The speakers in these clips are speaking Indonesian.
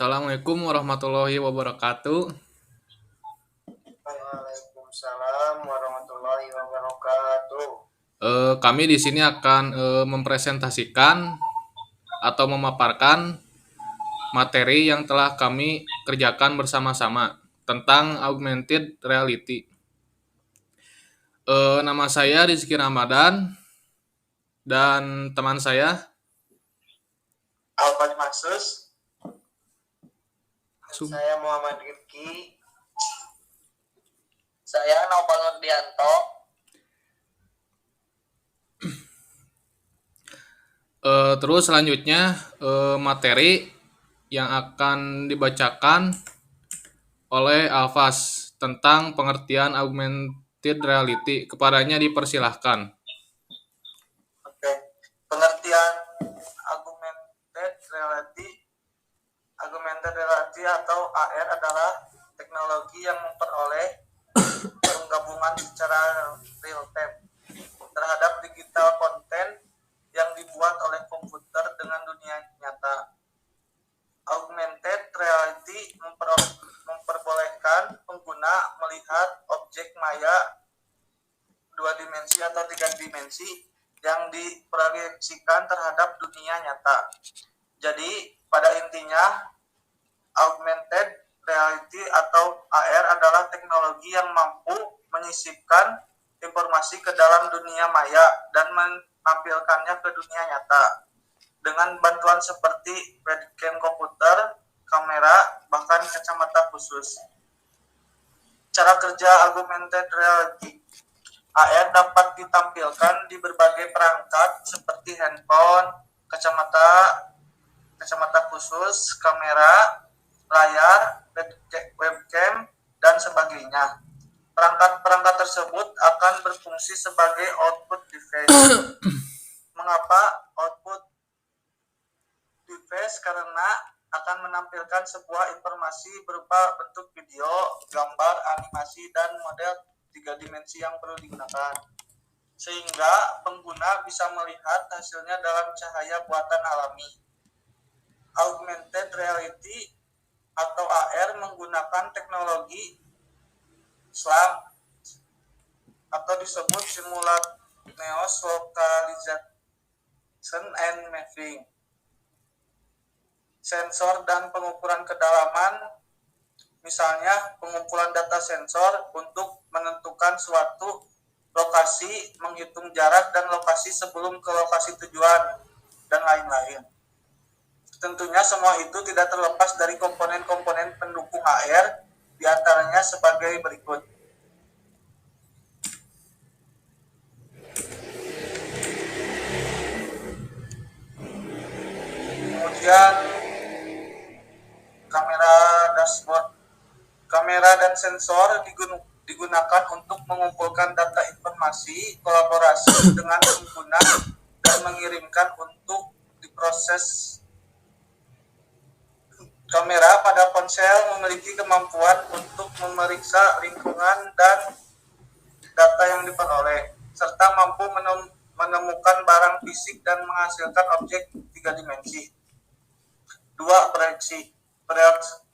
Assalamualaikum warahmatullahi wabarakatuh. Waalaikumsalam warahmatullahi wabarakatuh. Kami di sini akan mempresentasikan atau memaparkan materi yang telah kami kerjakan bersama-sama tentang augmented reality. Nama saya Rizky Ramadan dan teman saya Alfad Maksus, Sum- saya Muhammad Rifki, saya Naufal Nurdianto. Terus selanjutnya materi yang akan dibacakan oleh Alfas tentang pengertian augmented reality. Kepadanya dipersilahkan. Oke, pengertian augmented reality, atau AR adalah teknologi yang memperoleh penggabungan secara real time terhadap digital konten yang dibuat oleh komputer dengan dunia nyata. Augmented reality memperbolehkan pengguna melihat objek maya dua dimensi atau tiga dimensi yang diproyeksikan terhadap dunia nyata. Jadi pada intinya augmented reality atau AR adalah teknologi yang mampu menyisipkan informasi ke dalam dunia maya dan menampilkannya ke dunia nyata dengan bantuan seperti webcam komputer, kamera, bahkan kacamata khusus. Cara kerja augmented reality AR dapat ditampilkan di berbagai perangkat seperti handphone, kacamata khusus, kamera, layar, webcam, dan sebagainya. Perangkat-perangkat tersebut akan berfungsi sebagai output device. Mengapa output device? Karena akan menampilkan sebuah informasi berupa bentuk video, gambar, animasi, dan model tiga dimensi yang perlu digunakan, sehingga pengguna bisa melihat hasilnya dalam cahaya buatan alami. Augmented reality atau AR menggunakan teknologi SLAM atau disebut simultaneous localization and mapping. Sensor dan pengukuran kedalaman, misalnya pengumpulan data sensor untuk menentukan suatu lokasi, menghitung jarak dan lokasi sebelum ke lokasi tujuan, dan lain-lain. Tentunya semua itu tidak terlepas dari komponen-komponen pendukung AR, diantaranya sebagai berikut. Kemudian kamera dashboard. Kamera dan sensor digunakan untuk mengumpulkan data informasi, kolaborasi dengan pengguna, dan mengirimkan untuk diproses. Kamera pada ponsel memiliki kemampuan untuk memeriksa lingkungan dan data yang diperoleh, serta mampu menemukan barang fisik dan menghasilkan objek tiga dimensi. 2. Proyeksi.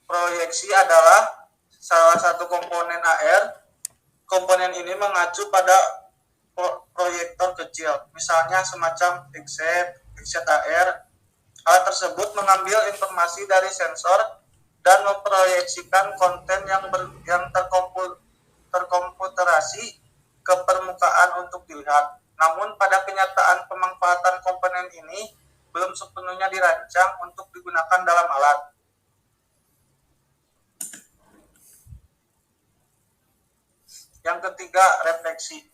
Proyeksi adalah salah satu komponen AR. Komponen ini mengacu pada proyektor kecil, misalnya semacam headset AR. Hal tersebut mengambil informasi dari sensor dan memproyeksikan konten yang terkomputerasi ke permukaan untuk dilihat. Namun pada kenyataan pemanfaatan komponen ini belum sepenuhnya dirancang untuk digunakan dalam alat. Yang ketiga, refleksi.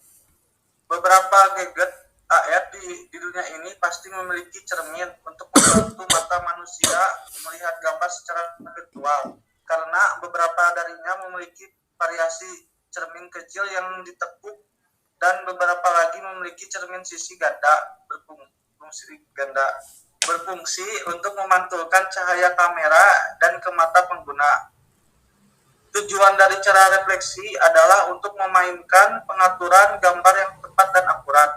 Beberapa gadget AR di dunia ini pasti memiliki cermin untuk membantu mata manusia melihat gambar secara virtual, karena beberapa darinya memiliki variasi cermin kecil yang ditekuk dan beberapa lagi memiliki cermin sisi ganda berfungsi untuk memantulkan cahaya kamera dan ke mata pengguna. Tujuan dari cara refleksi adalah untuk memainkan pengaturan gambar yang tepat dan akurat.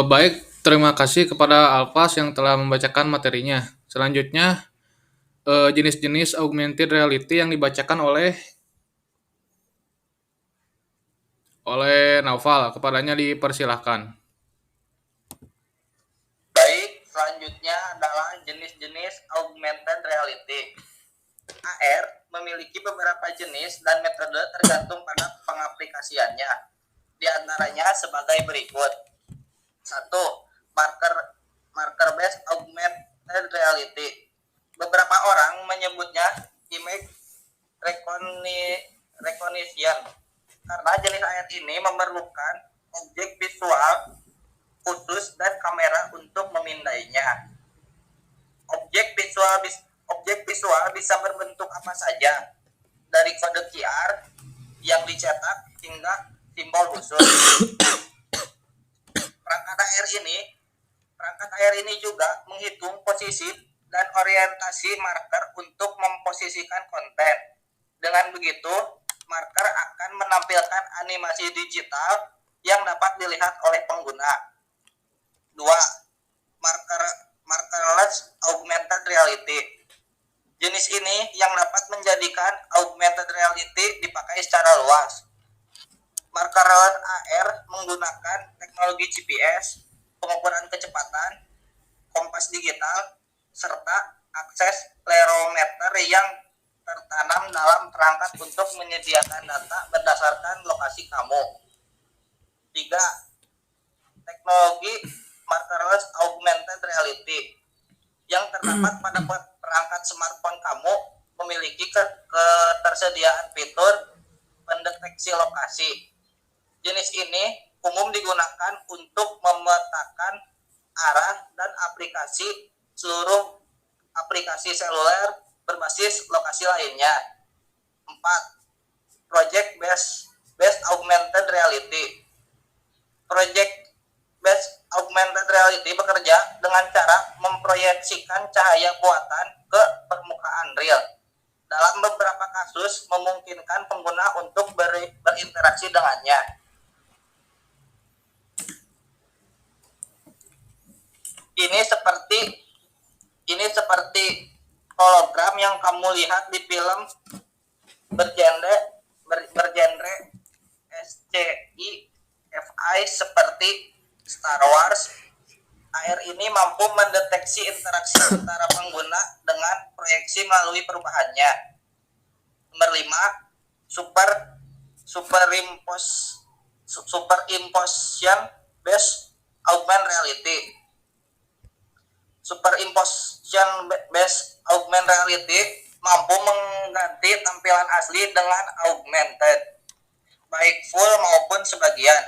Baik, terima kasih kepada Alfas yang telah membacakan materinya. Selanjutnya, jenis-jenis augmented reality yang dibacakan oleh Naufal. Kepadanya dipersilahkan. Baik, selanjutnya adalah jenis-jenis augmented reality. AR memiliki beberapa jenis dan metode tergantung pada pengaplikasiannya. Di antaranya sebagai berikut. 1. Marker based augmented reality. Beberapa orang menyebutnya image recognition karena jenis AR ini memerlukan objek visual khusus dan kamera untuk memindainya. Objek visual bisa berbentuk apa saja, dari kode QR yang dicetak hingga simbol khusus. Perangkat AR ini juga menghitung posisi dan orientasi marker untuk memposisikan konten. Dengan begitu, marker akan menampilkan animasi digital yang dapat dilihat oleh pengguna. 2. Markerless augmented reality. Jenis ini yang dapat menjadikan augmented reality dipakai secara luas. Markerless AR menggunakan teknologi GPS, pengukuran kecepatan, kompas digital, serta akses klerometer yang tertanam dalam perangkat untuk menyediakan data berdasarkan lokasi kamu. 3. Teknologi markerless augmented reality yang terdapat pada perangkat smartphone kamu memiliki ketersediaan fitur pendeteksi lokasi. Jenis ini umum digunakan untuk memetakan arah dan seluruh aplikasi seluler berbasis lokasi lainnya. 4. Project based augmented reality. Project based augmented reality bekerja dengan cara memproyeksikan cahaya buatan ke permukaan real. Dalam beberapa kasus memungkinkan pengguna untuk berinteraksi dengannya. Ini seperti hologram yang kamu lihat di film bergenre sci-fi seperti Star Wars. AR ini mampu mendeteksi interaksi antara pengguna dengan proyeksi melalui perubahannya. Nomor 5. Superimposition based augmented reality. Superimposition based augmented reality mampu mengganti tampilan asli dengan augmented, baik full maupun sebagian.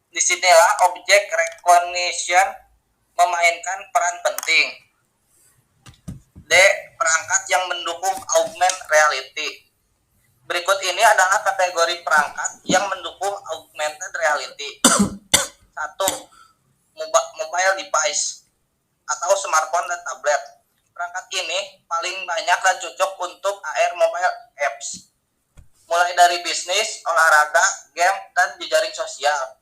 Disinilah object recognition memainkan peran penting. D. Perangkat yang mendukung augmented reality. Berikut ini adalah kategori perangkat yang mendukung augmented reality. 1. Mobile device atau smartphone dan tablet. Perangkat ini paling banyak dan cocok untuk AR mobile apps, mulai dari bisnis, olahraga, game, dan jejaring sosial.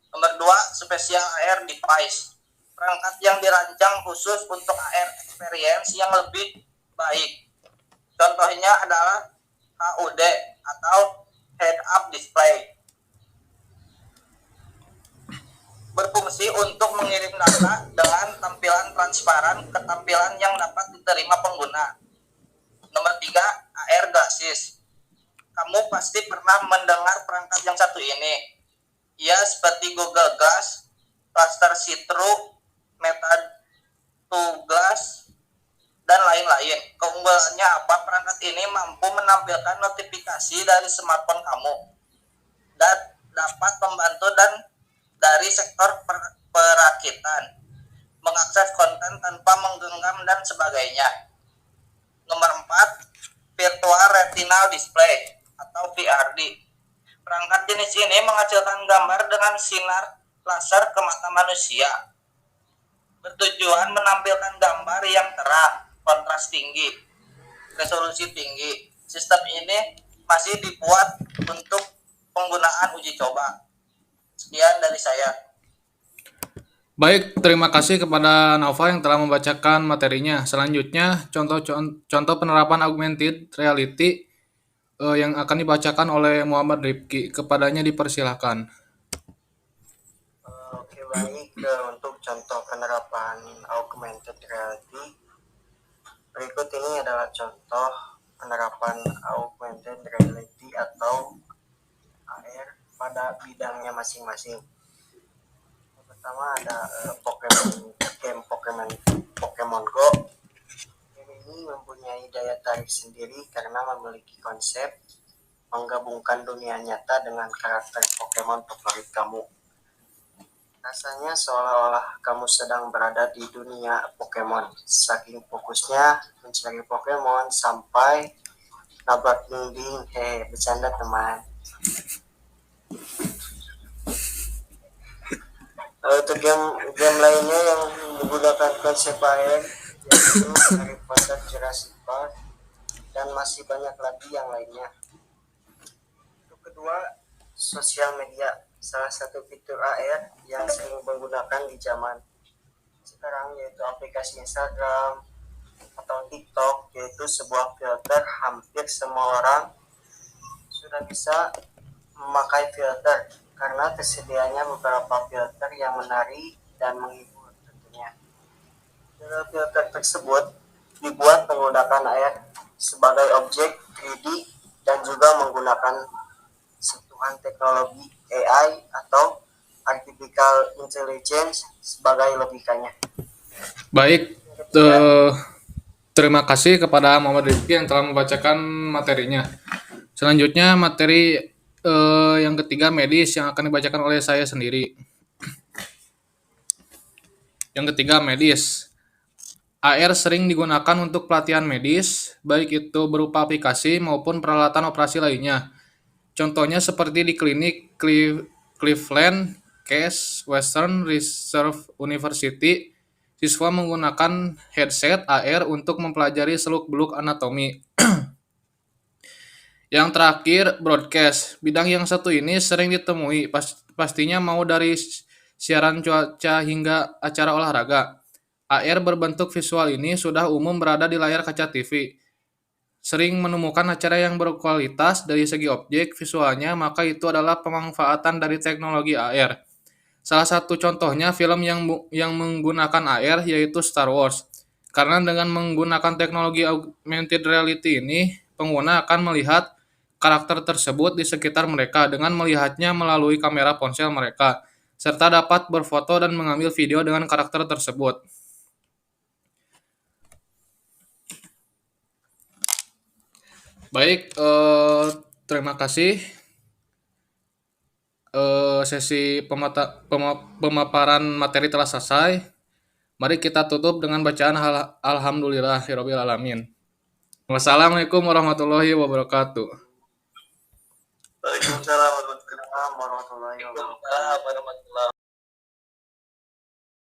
Nomor 2. Special AR device. Perangkat yang dirancang khusus untuk AR experience yang lebih baik. Contohnya adalah HUD atau head-up display. Berfungsi untuk mengirim data dengan tampilan transparan ke tampilan yang dapat diterima pengguna. Nomor 3. AR glasses. Kamu pasti pernah mendengar perangkat yang satu ini. Ia seperti Google Glass, Cluster See-Through, Meta 2 Glass, dan lain-lain. Keunggulannya apa? Perangkat ini mampu menampilkan notifikasi dari smartphone kamu dan dapat membantu dari sektor perakitan, mengakses konten tanpa menggenggam dan sebagainya. Nomor 4. Virtual Retinal Display atau VRD. Perangkat jenis ini menghasilkan gambar dengan sinar laser ke mata manusia, bertujuan menampilkan gambar yang terang, kontras tinggi, resolusi tinggi. Sistem ini masih dibuat untuk penggunaan uji coba. Sekian dari saya. Baik, terima kasih kepada Nova yang telah membacakan materinya. Selanjutnya, contoh penerapan augmented reality yang akan dibacakan oleh Muhammad Rifki. Kepadanya dipersilahkan. Oke, baik. Untuk contoh penerapan augmented reality, berikut ini adalah contoh penerapan augmented reality atau AR pada bidangnya masing-masing. Yang pertama ada Pokemon Go. Game ini mempunyai daya tarik sendiri karena memiliki konsep menggabungkan dunia nyata dengan karakter Pokemon favorit kamu. Rasanya seolah-olah kamu sedang berada di dunia Pokemon. Saking fokusnya mencari Pokemon sampai nabrak dinding. Bercanda teman. Untuk game lainnya yang menggunakan konsep AR yaitu Harry Potter, Jurassic Park, dan masih banyak lagi yang lainnya. Untuk kedua, sosial media, salah satu fitur AR yang sering menggunakan di zaman sekarang yaitu aplikasi Instagram atau TikTok, yaitu sebuah filter. Hampir semua orang sudah bisa memakai filter karena tersedianya beberapa filter yang menarik dan menghibur tentunya. Filter tersebut dibuat menggunakan AR sebagai objek 3D dan juga menggunakan sentuhan teknologi AI atau Artificial Intelligence sebagai logikanya. Baik, terima kasih kepada Muhammad Rifki yang telah membacakan materinya. Selanjutnya materi yang ketiga medis yang akan dibacakan oleh saya sendiri. Yang ketiga medis. AR sering digunakan untuk pelatihan medis, baik itu berupa aplikasi maupun peralatan operasi lainnya. Contohnya seperti di klinik Cleveland Case Western Reserve University, siswa menggunakan headset AR untuk mempelajari seluk-beluk anatomi. Yang terakhir, broadcast. Bidang yang satu ini sering ditemui, pastinya mau dari siaran cuaca hingga acara olahraga. AR berbentuk visual ini sudah umum berada di layar kaca TV. Sering menemukan acara yang berkualitas dari segi objek visualnya, maka itu adalah pemanfaatan dari teknologi AR. Salah satu contohnya film yang menggunakan AR yaitu Star Wars. Karena dengan menggunakan teknologi augmented reality ini, pengguna akan melihat karakter tersebut di sekitar mereka dengan melihatnya melalui kamera ponsel mereka, serta dapat berfoto dan mengambil video dengan karakter tersebut. Baik, terima kasih. Sesi pemaparan materi telah selesai. Mari kita tutup dengan bacaan Alhamdulillahirabbil alamin. Wassalamualaikum warahmatullahi wabarakatuh. Waalaikumsalam warahmatullahi wabarakatuh.